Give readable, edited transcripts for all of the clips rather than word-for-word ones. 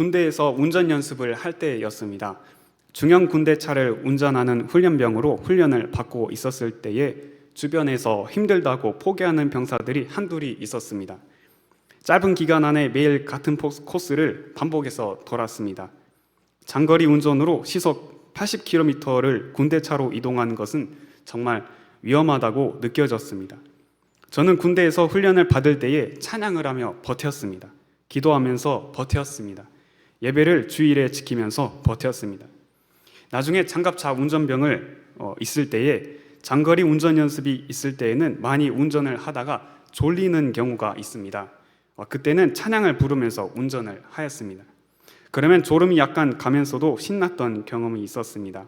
군대에서 운전 연습을 할 때였습니다. 중형 군대차를 운전하는 훈련병으로 훈련을 받고 있었을 때에 주변에서 힘들다고 포기하는 병사들이 한둘이 있었습니다. 짧은 기간 안에 매일 같은 코스를 반복해서 돌았습니다. 장거리 운전으로 시속 80km를 군대차로 이동하는 것은 정말 위험하다고 느껴졌습니다. 저는 군대에서 훈련을 받을 때에 찬양을 하며 버텼습니다. 기도하면서 버텼습니다. 예배를 주일에 지키면서 버텼습니다. 나중에 장갑차 운전병을 있을 때에 장거리 운전 연습이 있을 때에는 많이 운전을 하다가 졸리는 경우가 있습니다. 그때는 찬양을 부르면서 운전을 하였습니다. 그러면 졸음이 약간 가면서도 신났던 경험이 있었습니다.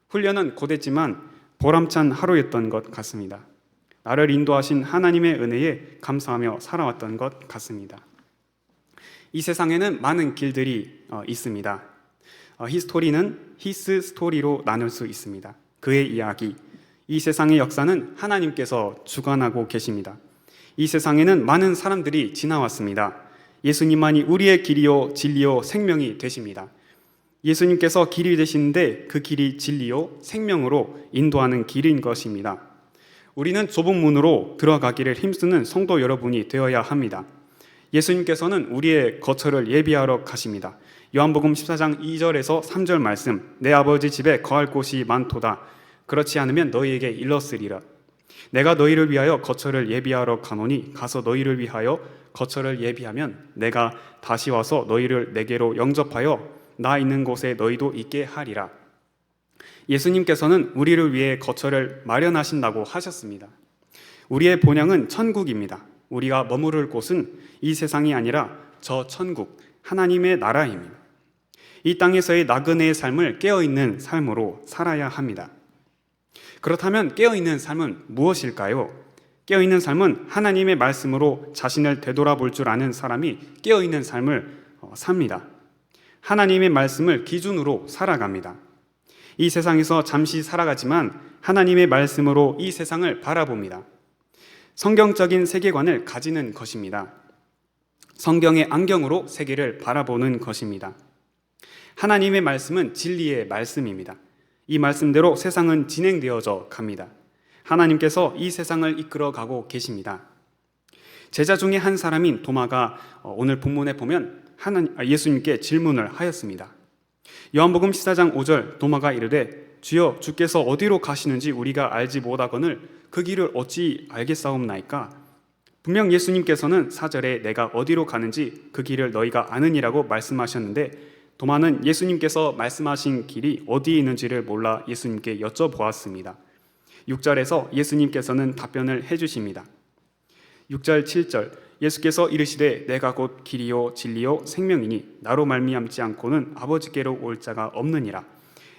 훈련은 고됐지만 보람찬 하루였던 것 같습니다. 나를 인도하신 하나님의 은혜에 감사하며 살아왔던 것 같습니다. 이 세상에는 많은 길들이 있습니다. 히스토리는 히스 스토리로 나눌 수 있습니다. 그의 이야기, 이 세상의 역사는 하나님께서 주관하고 계십니다. 이 세상에는 많은 사람들이 지나왔습니다. 예수님만이 우리의 길이요 진리요 생명이 되십니다. 예수님께서 길이 되시는데 그 길이 진리요 생명으로 인도하는 길인 것입니다. 우리는 좁은 문으로 들어가기를 힘쓰는 성도 여러분이 되어야 합니다. 예수님께서는 우리의 거처를 예비하러 가십니다. 요한복음 14장 2절에서 3절 말씀, 내 아버지 집에 거할 곳이 많도다. 그렇지 않으면 너희에게 일렀으리라. 내가 너희를 위하여 거처를 예비하러 가노니 가서 너희를 위하여 거처를 예비하면 내가 다시 와서 너희를 내게로 영접하여 나 있는 곳에 너희도 있게 하리라. 예수님께서는 우리를 위해 거처를 마련하신다고 하셨습니다. 우리의 본향은 천국입니다. 우리가 머무를 곳은 이 세상이 아니라 저 천국, 하나님의 나라입니다. 이 땅에서의 나그네의 삶을 깨어있는 삶으로 살아야 합니다. 그렇다면 깨어있는 삶은 무엇일까요? 깨어있는 삶은 하나님의 말씀으로 자신을 되돌아볼 줄 아는 사람이 깨어있는 삶을 삽니다. 하나님의 말씀을 기준으로 살아갑니다. 이 세상에서 잠시 살아가지만 하나님의 말씀으로 이 세상을 바라봅니다. 성경적인 세계관을 가지는 것입니다. 성경의 안경으로 세계를 바라보는 것입니다. 하나님의 말씀은 진리의 말씀입니다. 이 말씀대로 세상은 진행되어져 갑니다. 하나님께서 이 세상을 이끌어가고 계십니다. 제자 중에 한 사람인 도마가 오늘 본문에 보면 예수님께 질문을 하였습니다. 요한복음 14장 5절, 도마가 이르되 주여 주께서 어디로 가시는지 우리가 알지 못하거늘 그 길을 어찌 알겠사옵나이까? 분명 예수님께서는 4절에 내가 어디로 가는지 그 길을 너희가 아느니라고 말씀하셨는데 도마는 예수님께서 말씀하신 길이 어디에 있는지를 몰라 예수님께 여쭤보았습니다. 6절에서 예수님께서는 답변을 해주십니다. 6절, 7절 예수께서 이르시되 내가 곧 길이요 진리요 생명이니 나로 말미암지 않고는 아버지께로 올 자가 없느니라.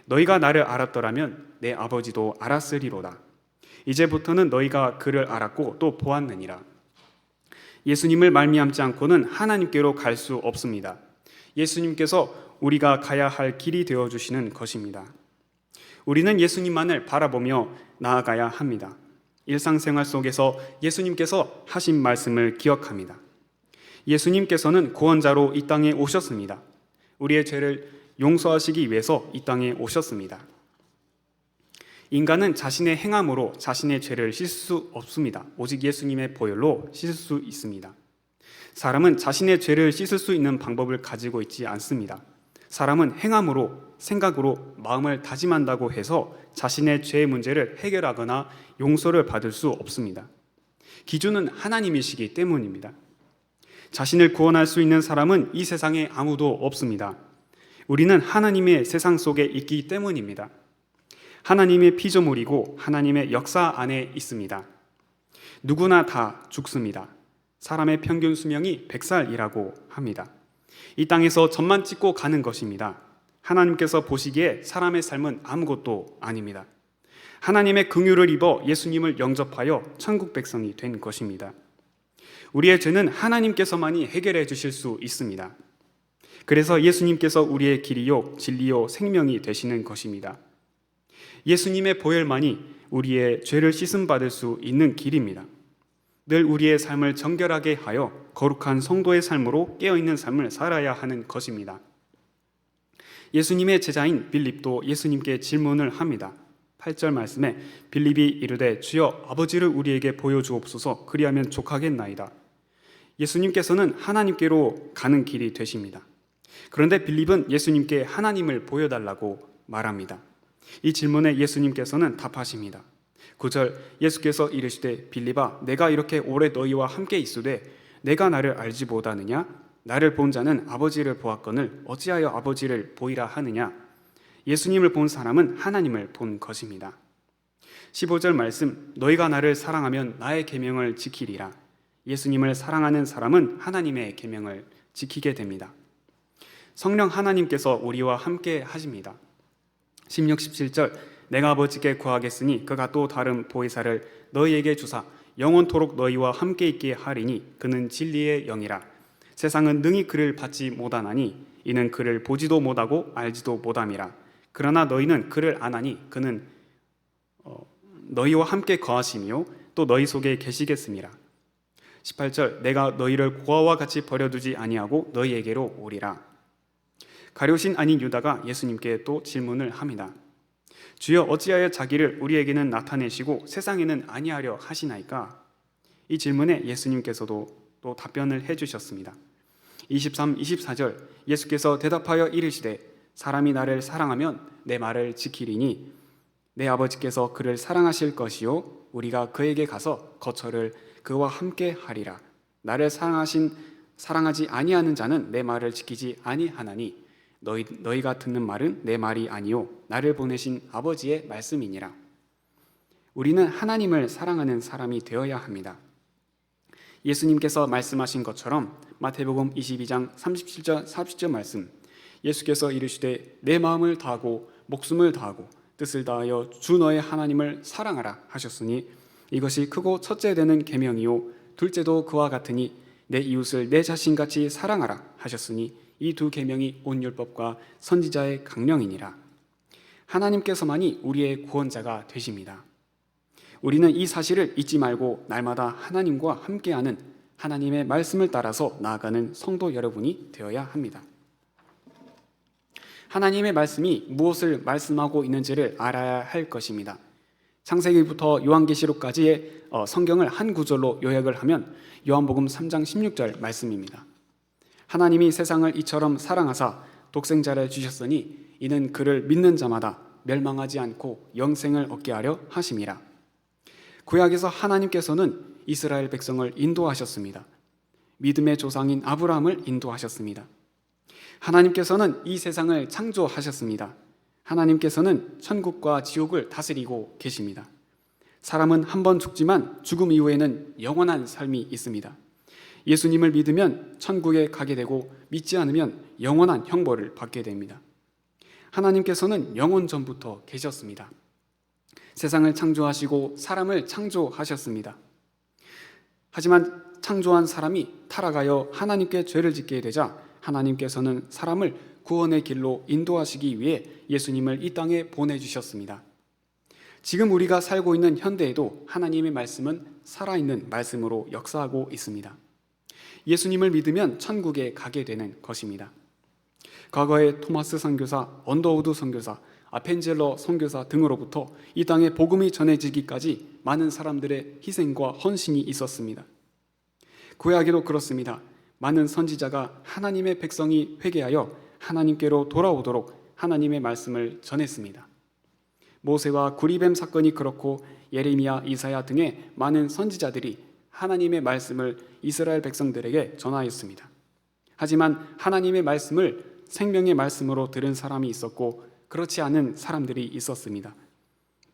너희가 나를 알았더라면 내 아버지도 알았으리로다. 이제부터는 너희가 그를 알았고 또 보았느니라. 예수님을 말미암지 않고는 하나님께로 갈 수 없습니다. 예수님께서 우리가 가야 할 길이 되어주시는 것입니다. 우리는 예수님만을 바라보며 나아가야 합니다. 일상생활 속에서 예수님께서 하신 말씀을 기억합니다. 예수님께서는 구원자로 이 땅에 오셨습니다. 우리의 죄를 용서하시기 위해서 이 땅에 오셨습니다. 인간은 자신의 행함으로 자신의 죄를 씻을 수 없습니다. 오직 예수님의 보혈로 씻을 수 있습니다. 사람은 자신의 죄를 씻을 수 있는 방법을 가지고 있지 않습니다. 사람은 행함으로, 생각으로 마음을 다짐한다고 해서 자신의 죄의 문제를 해결하거나 용서를 받을 수 없습니다. 기준은 하나님이시기 때문입니다. 자신을 구원할 수 있는 사람은 이 세상에 아무도 없습니다. 우리는 하나님의 세상 속에 있기 때문입니다. 하나님의 피조물이고 하나님의 역사 안에 있습니다. 누구나 다 죽습니다. 사람의 평균 수명이 100살이라고 합니다. 이 땅에서 점만 찍고 가는 것입니다. 하나님께서 보시기에 사람의 삶은 아무것도 아닙니다. 하나님의 긍휼을 입어 예수님을 영접하여 천국 백성이 된 것입니다. 우리의 죄는 하나님께서만이 해결해 주실 수 있습니다. 그래서 예수님께서 우리의 길이요 진리요 생명이 되시는 것입니다. 예수님의 보혈만이 우리의 죄를 씻음받을 수 있는 길입니다. 늘 우리의 삶을 정결하게 하여 거룩한 성도의 삶으로 깨어있는 삶을 살아야 하는 것입니다. 예수님의 제자인 빌립도 예수님께 질문을 합니다. 8절 말씀에 빌립이 이르되 주여 아버지를 우리에게 보여주옵소서 그리하면 족하겠나이다. 예수님께서는 하나님께로 가는 길이 되십니다. 그런데 빌립은 예수님께 하나님을 보여달라고 말합니다. 이 질문에 예수님께서는 답하십니다. 9절 예수께서 이르시되 빌립아 내가 이렇게 오래 너희와 함께 있으되 내가 나를 알지 못하느냐? 나를 본 자는 아버지를 보았거늘 어찌하여 아버지를 보이라 하느냐? 예수님을 본 사람은 하나님을 본 것입니다. 15절 말씀 너희가 나를 사랑하면 나의 계명을 지키리라. 예수님을 사랑하는 사람은 하나님의 계명을 지키게 됩니다. 성령 하나님께서 우리와 함께 하십니다. 16, 17절 내가 아버지께 구하겠으니 그가 또 다른 보혜사를 너희에게 주사 영원토록 너희와 함께 있게 하리니 그는 진리의 영이라. 세상은 능히 그를 받지 못하나니 이는 그를 보지도 못하고 알지도 못함이라. 그러나 너희는 그를 아나니 그는 너희와 함께 거하시며 또 너희 속에 계시겠음이라. 18절 내가 너희를 고아와 같이 버려두지 아니하고 너희에게로 오리라. 가룟신 아닌 유다가 예수님께 또 질문을 합니다. 주여 어찌하여 자기를 우리에게는 나타내시고 세상에는 아니하려 하시나이까? 이 질문에 예수님께서도 또 답변을 해주셨습니다. 23, 24절 예수께서 대답하여 이르시되 사람이 나를 사랑하면 내 말을 지키리니 내 아버지께서 그를 사랑하실 것이요 우리가 그에게 가서 거처를 그와 함께 하리라. 나를 사랑하지 아니하는 자는 내 말을 지키지 아니하나니 너희가 듣는 말은 내 말이 아니요 나를 보내신 아버지의 말씀이니라. 우리는 하나님을 사랑하는 사람이 되어야 합니다. 예수님께서 말씀하신 것처럼 마태복음 22장 37절 40절 말씀 예수께서 이르시되 내 마음을 다하고 목숨을 다하고 뜻을 다하여 주 너의 하나님을 사랑하라 하셨으니 이것이 크고 첫째 되는 계명이요 둘째도 그와 같으니 내 이웃을 내 자신같이 사랑하라 하셨으니 이 두 계명이 온 율법과 선지자의 강령이니라. 하나님께서만이 우리의 구원자가 되십니다. 우리는 이 사실을 잊지 말고 날마다 하나님과 함께하는 하나님의 말씀을 따라서 나아가는 성도 여러분이 되어야 합니다. 하나님의 말씀이 무엇을 말씀하고 있는지를 알아야 할 것입니다. 창세기부터 요한계시록까지의 성경을 한 구절로 요약을 하면 요한복음 3장 16절 말씀입니다. 하나님이 세상을 이처럼 사랑하사 독생자를 주셨으니 이는 그를 믿는 자마다 멸망하지 않고 영생을 얻게 하려 하심이라. 구약에서 하나님께서는 이스라엘 백성을 인도하셨습니다. 믿음의 조상인 아브라함을 인도하셨습니다. 하나님께서는 이 세상을 창조하셨습니다. 하나님께서는 천국과 지옥을 다스리고 계십니다. 사람은 한 번 죽지만 죽음 이후에는 영원한 삶이 있습니다. 예수님을 믿으면 천국에 가게 되고 믿지 않으면 영원한 형벌을 받게 됩니다. 하나님께서는 영원 전부터 계셨습니다. 세상을 창조하시고 사람을 창조하셨습니다. 하지만 창조한 사람이 타락하여 하나님께 죄를 짓게 되자 하나님께서는 사람을 구원의 길로 인도하시기 위해 예수님을 이 땅에 보내주셨습니다. 지금 우리가 살고 있는 현대에도 하나님의 말씀은 살아있는 말씀으로 역사하고 있습니다. 예수님을 믿으면 천국에 가게 되는 것입니다. 과거에 토마스 선교사, 언더우드 선교사, 아펜젤러 선교사 등으로부터 이 땅에 복음이 전해지기까지 많은 사람들의 희생과 헌신이 있었습니다. 구약에도 그렇습니다. 많은 선지자가 하나님의 백성이 회개하여 하나님께로 돌아오도록 하나님의 말씀을 전했습니다. 모세와 구리뱀 사건이 그렇고 예레미야, 이사야 등의 많은 선지자들이 하나님의 말씀을 이스라엘 백성들에게 전하였습니다. 하지만 하나님의 말씀을 생명의 말씀으로 들은 사람이 있었고 그렇지 않은 사람들이 있었습니다.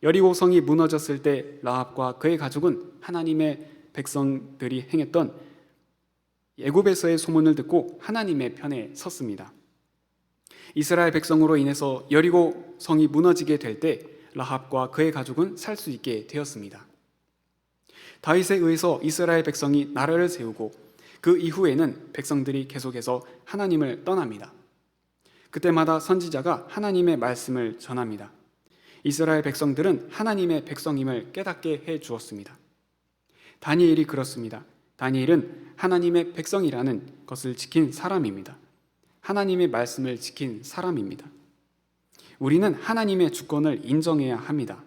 여리고 성이 무너졌을 때 라합과 그의 가족은 하나님의 백성들이 행했던 애굽에서의 소문을 듣고 하나님의 편에 섰습니다. 이스라엘 백성으로 인해서 여리고 성이 무너지게 될 때 라합과 그의 가족은 살 수 있게 되었습니다. 다윗에 의해서 이스라엘 백성이 나라를 세우고 그 이후에는 백성들이 계속해서 하나님을 떠납니다. 그때마다 선지자가 하나님의 말씀을 전합니다. 이스라엘 백성들은 하나님의 백성임을 깨닫게 해 주었습니다. 다니엘이 그렇습니다. 다니엘은 하나님의 백성이라는 것을 지킨 사람입니다. 하나님의 말씀을 지킨 사람입니다. 우리는 하나님의 주권을 인정해야 합니다.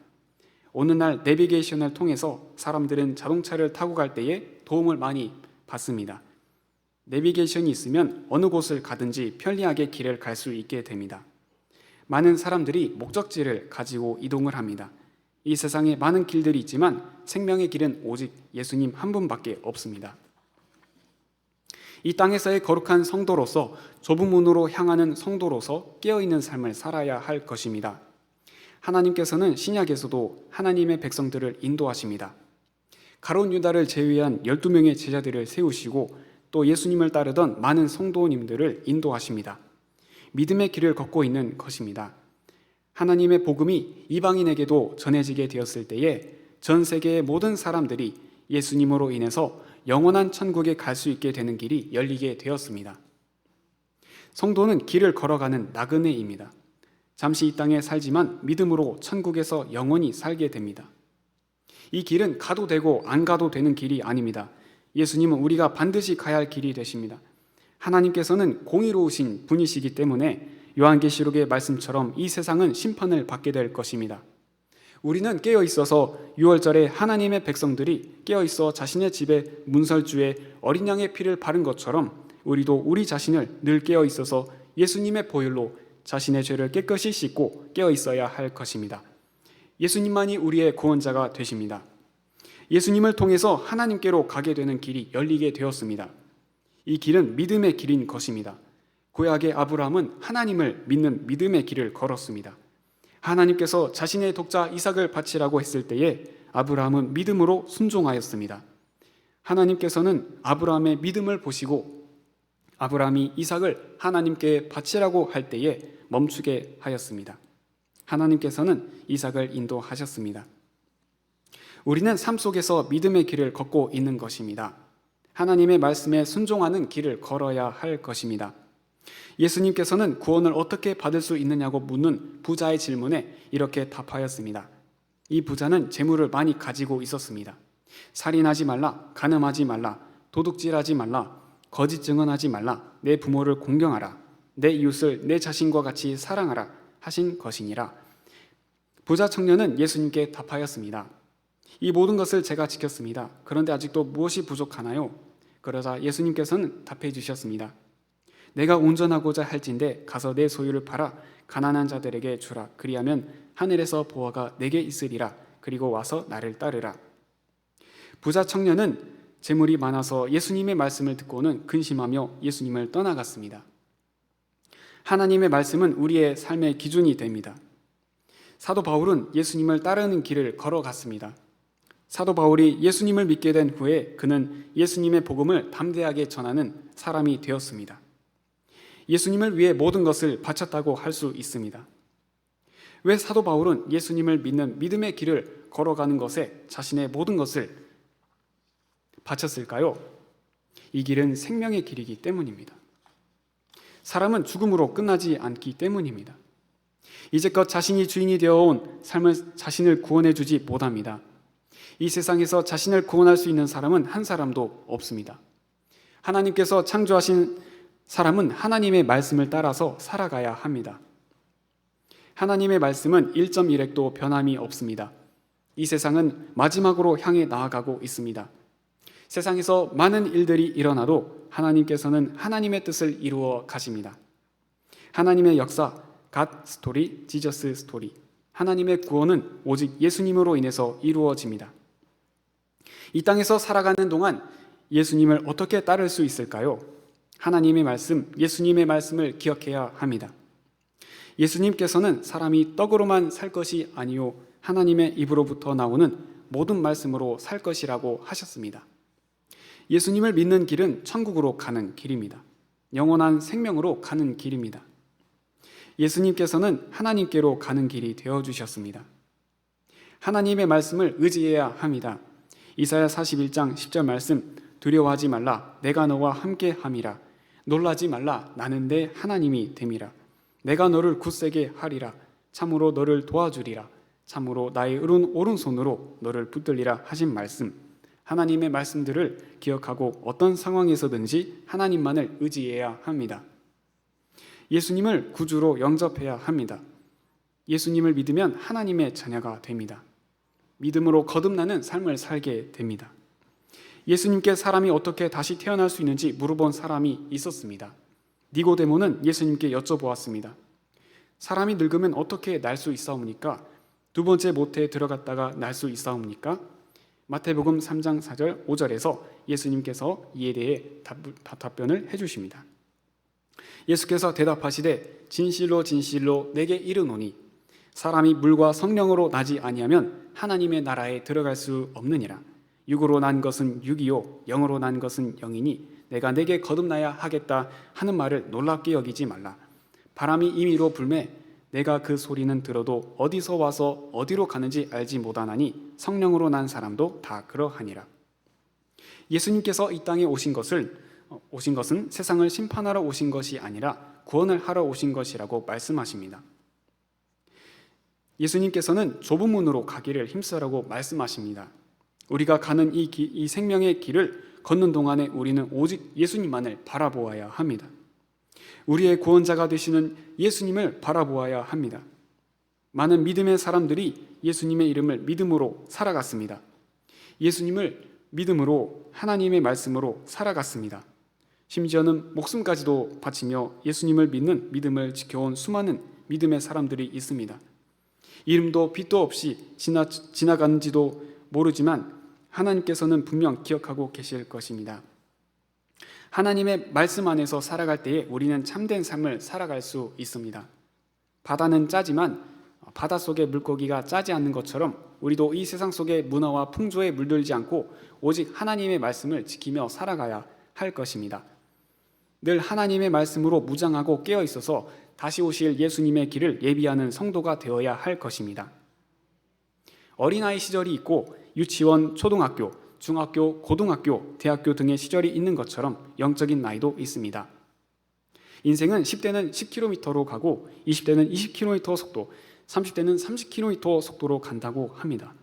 어느 날 내비게이션을 통해서 사람들은 자동차를 타고 갈 때에 도움을 많이 받습니다. 내비게이션이 있으면 어느 곳을 가든지 편리하게 길을 갈 수 있게 됩니다. 많은 사람들이 목적지를 가지고 이동을 합니다. 이 세상에 많은 길들이 있지만 생명의 길은 오직 예수님 한 분밖에 없습니다. 이 땅에서의 거룩한 성도로서, 좁은 문으로 향하는 성도로서 깨어있는 삶을 살아야 할 것입니다. 하나님께서는 신약에서도 하나님의 백성들을 인도하십니다. 가룟 유다를 제외한 12명의 제자들을 세우시고 또 예수님을 따르던 많은 성도님들을 인도하십니다. 믿음의 길을 걷고 있는 것입니다. 하나님의 복음이 이방인에게도 전해지게 되었을 때에 전 세계의 모든 사람들이 예수님으로 인해서 영원한 천국에 갈 수 있게 되는 길이 열리게 되었습니다. 성도는 길을 걸어가는 나그네입니다. 잠시 이 땅에 살지만 믿음으로 천국에서 영원히 살게 됩니다. 이 길은 가도 되고 안 가도 되는 길이 아닙니다. 예수님은 우리가 반드시 가야 할 길이 되십니다. 하나님께서는 공의로우신 분이시기 때문에 요한계시록의 말씀처럼 이 세상은 심판을 받게 될 것입니다. 우리는 깨어있어서 6월절에 하나님의 백성들이 깨어있어 자신의 집에 문설주에 어린 양의 피를 바른 것처럼 우리도 우리 자신을 늘 깨어있어서 예수님의 보혈로 자신의 죄를 깨끗이 씻고 깨어있어야 할 것입니다. 예수님만이 우리의 구원자가 되십니다. 예수님을 통해서 하나님께로 가게 되는 길이 열리게 되었습니다. 이 길은 믿음의 길인 것입니다. 구약의 아브라함은 하나님을 믿는 믿음의 길을 걸었습니다. 하나님께서 자신의 독자 이삭을 바치라고 했을 때에 아브라함은 믿음으로 순종하였습니다. 하나님께서는 아브라함의 믿음을 보시고 아브라함이 이삭을 하나님께 바치라고 할 때에 멈추게 하였습니다. 하나님께서는 이삭을 인도하셨습니다. 우리는 삶 속에서 믿음의 길을 걷고 있는 것입니다. 하나님의 말씀에 순종하는 길을 걸어야 할 것입니다. 예수님께서는 구원을 어떻게 받을 수 있느냐고 묻는 부자의 질문에 이렇게 답하였습니다. 이 부자는 재물을 많이 가지고 있었습니다. 살인하지 말라, 간음하지 말라, 도둑질하지 말라, 거짓 증언하지 말라, 내 부모를 공경하라, 내 이웃을 내 자신과 같이 사랑하라 하신 것이니라. 부자 청년은 예수님께 답하였습니다. 이 모든 것을 제가 지켰습니다. 그런데 아직도 무엇이 부족하나요? 그러자 예수님께서는 답해 주셨습니다. 내가 온전하고자 할진대 가서 내 소유를 팔아 가난한 자들에게 주라. 그리하면 하늘에서 보화가 내게 있으리라. 그리고 와서 나를 따르라. 부자 청년은 재물이 많아서 예수님의 말씀을 듣고는 근심하며 예수님을 떠나갔습니다. 하나님의 말씀은 우리의 삶의 기준이 됩니다. 사도 바울은 예수님을 따르는 길을 걸어갔습니다. 사도 바울이 예수님을 믿게 된 후에 그는 예수님의 복음을 담대하게 전하는 사람이 되었습니다. 예수님을 위해 모든 것을 바쳤다고 할 수 있습니다. 왜 사도 바울은 예수님을 믿는 믿음의 길을 걸어가는 것에 자신의 모든 것을 바쳤을까요? 이 길은 생명의 길이기 때문입니다. 사람은 죽음으로 끝나지 않기 때문입니다. 이제껏 자신이 주인이 되어온 삶을 자신을 구원해 주지 못합니다. 이 세상에서 자신을 구원할 수 있는 사람은 한 사람도 없습니다. 하나님께서 창조하신 사람은 하나님의 말씀을 따라서 살아가야 합니다. 하나님의 말씀은 1.1핵도 변함이 없습니다. 이 세상은 마지막으로 향해 나아가고 있습니다. 세상에서 많은 일들이 일어나도 하나님께서는 하나님의 뜻을 이루어 가십니다. 하나님의 역사, 갓 스토리, 지저스 스토리. 하나님의 구원은 오직 예수님으로 인해서 이루어집니다. 이 땅에서 살아가는 동안 예수님을 어떻게 따를 수 있을까요? 하나님의 말씀, 예수님의 말씀을 기억해야 합니다. 예수님께서는 사람이 떡으로만 살 것이 아니요 하나님의 입으로부터 나오는 모든 말씀으로 살 것이라고 하셨습니다. 예수님을 믿는 길은 천국으로 가는 길입니다. 영원한 생명으로 가는 길입니다. 예수님께서는 하나님께로 가는 길이 되어주셨습니다. 하나님의 말씀을 의지해야 합니다. 이사야 41장 10절 말씀, 두려워하지 말라, 내가 너와 함께 함이라. 놀라지 말라, 나는 내 하나님이 됨이라. 내가 너를 굳세게 하리라. 참으로 너를 도와주리라. 참으로 나의 오른손으로 너를 붙들리라 하신 말씀. 하나님의 말씀들을 기억하고 어떤 상황에서든지 하나님만을 의지해야 합니다. 예수님을 구주로 영접해야 합니다. 예수님을 믿으면 하나님의 자녀가 됩니다. 믿음으로 거듭나는 삶을 살게 됩니다. 예수님께 사람이 어떻게 다시 태어날 수 있는지 물어본 사람이 있었습니다. 니고데모는 예수님께 여쭤보았습니다. 사람이 늙으면 어떻게 날 수 있사옵니까? 두 번째 모태에 들어갔다가 날 수 있사옵니까? 마태복음 3장 4절 5절에서 예수님께서 이에 대해 답변을 해주십니다. 예수께서 대답하시되 진실로 진실로 내게 이르노니 사람이 물과 성령으로 나지 아니하면 하나님의 나라에 들어갈 수 없느니라. 육으로 난 것은 육이요 영으로 난 것은 영이니 내가 내게 거듭나야 하겠다 하는 말을 놀랍게 여기지 말라. 바람이 임의로 불매 내가 그 소리는 들어도 어디서 와서 어디로 가는지 알지 못하나니 성령으로 난 사람도 다 그러하니라. 예수님께서 이 땅에 오신 것은 세상을 심판하러 오신 것이 아니라 구원을 하러 오신 것이라고 말씀하십니다. 예수님께서는 좁은 문으로 가기를 힘쓰라고 말씀하십니다. 우리가 가는 이 생명의 길을 걷는 동안에 우리는 오직 예수님만을 바라보아야 합니다. 우리의 구원자가 되시는 예수님을 바라보아야 합니다. 많은 믿음의 사람들이 예수님의 이름을 믿음으로 살아갔습니다. 예수님을 믿음으로 하나님의 말씀으로 살아갔습니다. 심지어는 목숨까지도 바치며 예수님을 믿는 믿음을 지켜온 수많은 믿음의 사람들이 있습니다. 이름도 빛도 없이 지나간지도 모르지만 하나님께서는 분명 기억하고 계실 것입니다. 하나님의 말씀 안에서 살아갈 때에 우리는 참된 삶을 살아갈 수 있습니다. 바다는 짜지만 바닷속의 물고기가 짜지 않는 것처럼 우리도 이 세상 속의 문화와 풍조에 물들지 않고 오직 하나님의 말씀을 지키며 살아가야 할 것입니다. 늘 하나님의 말씀으로 무장하고 깨어 있어서 다시 오실 예수님의 길을 예비하는 성도가 되어야 할 것입니다. 어린아이 시절이 있고 유치원, 초등학교, 중학교, 고등학교, 대학교 등의 시절이 있는 것처럼 영적인 나이도 있습니다. 인생은 10대는 10km로 가고 20대는 20km 속도, 30대는 30km 속도로 간다고 합니다.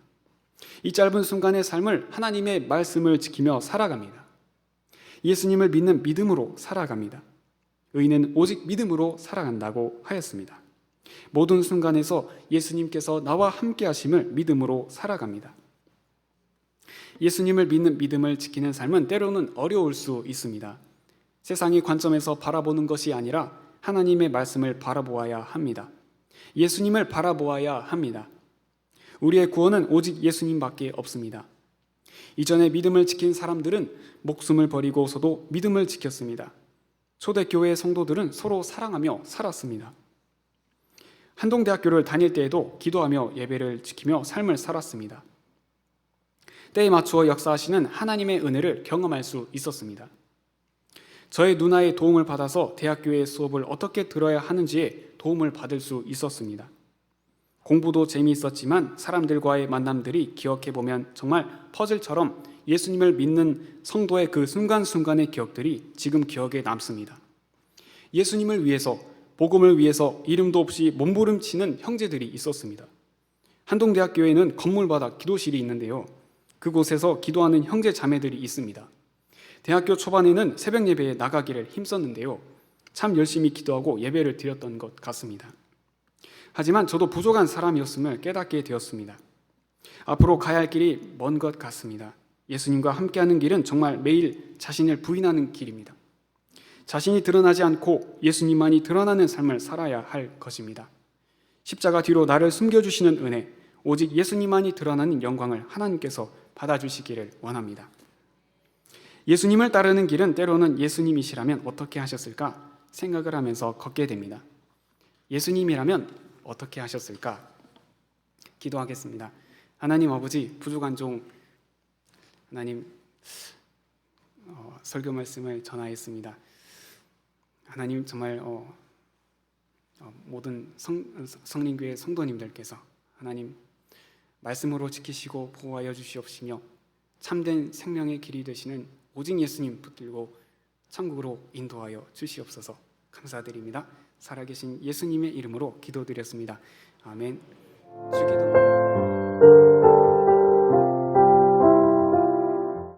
이 짧은 순간의 삶을 하나님의 말씀을 지키며 살아갑니다. 예수님을 믿는 믿음으로 살아갑니다. 의인은 오직 믿음으로 살아간다고 하였습니다. 모든 순간에서 예수님께서 나와 함께 하심을 믿음으로 살아갑니다. 예수님을 믿는 믿음을 지키는 삶은 때로는 어려울 수 있습니다. 세상의 관점에서 바라보는 것이 아니라 하나님의 말씀을 바라보아야 합니다. 예수님을 바라보아야 합니다. 우리의 구원은 오직 예수님밖에 없습니다. 이전에 믿음을 지킨 사람들은 목숨을 버리고서도 믿음을 지켰습니다. 초대교회 성도들은 서로 사랑하며 살았습니다. 한동대학교를 다닐 때에도 기도하며 예배를 지키며 삶을 살았습니다. 때에 맞추어 역사하시는 하나님의 은혜를 경험할 수 있었습니다. 저의 누나의 도움을 받아서 대학교의 수업을 어떻게 들어야 하는지에 도움을 받을 수 있었습니다. 공부도 재미있었지만 사람들과의 만남들이 기억해보면 정말 퍼즐처럼 예수님을 믿는 성도의 그 순간순간의 기억들이 지금 기억에 남습니다. 예수님을 위해서, 복음을 위해서 이름도 없이 몸부림치는 형제들이 있었습니다. 한동대학교에는 건물마다 기도실이 있는데요. 그곳에서 기도하는 형제 자매들이 있습니다. 대학교 초반에는 새벽 예배에 나가기를 힘썼는데요. 참 열심히 기도하고 예배를 드렸던 것 같습니다. 하지만 저도 부족한 사람이었음을 깨닫게 되었습니다. 앞으로 가야 할 길이 먼 것 같습니다. 예수님과 함께하는 길은 정말 매일 자신을 부인하는 길입니다. 자신이 드러나지 않고 예수님만이 드러나는 삶을 살아야 할 것입니다. 십자가 뒤로 나를 숨겨주시는 은혜, 오직 예수님만이 드러나는 영광을 하나님께서 받아주시기를 원합니다. 예수님을 따르는 길은 때로는 예수님이시라면 어떻게 하셨을까 생각을 하면서 걷게 됩니다. 예수님이라면 어떻게 하셨을까? 기도하겠습니다. 하나님 아버지, 부족한 종 하나님 설교 말씀을 전하였습니다. 하나님 정말 모든 성림교회 성도님들께서 하나님 말씀으로 지키시고 보호하여 주시옵시며 참된 생명의 길이 되시는 오직 예수님 붙들고 천국으로 인도하여 주시옵소서. 감사드립니다. 살아계신 예수님의 이름으로 기도드렸습니다. 아멘. 주기도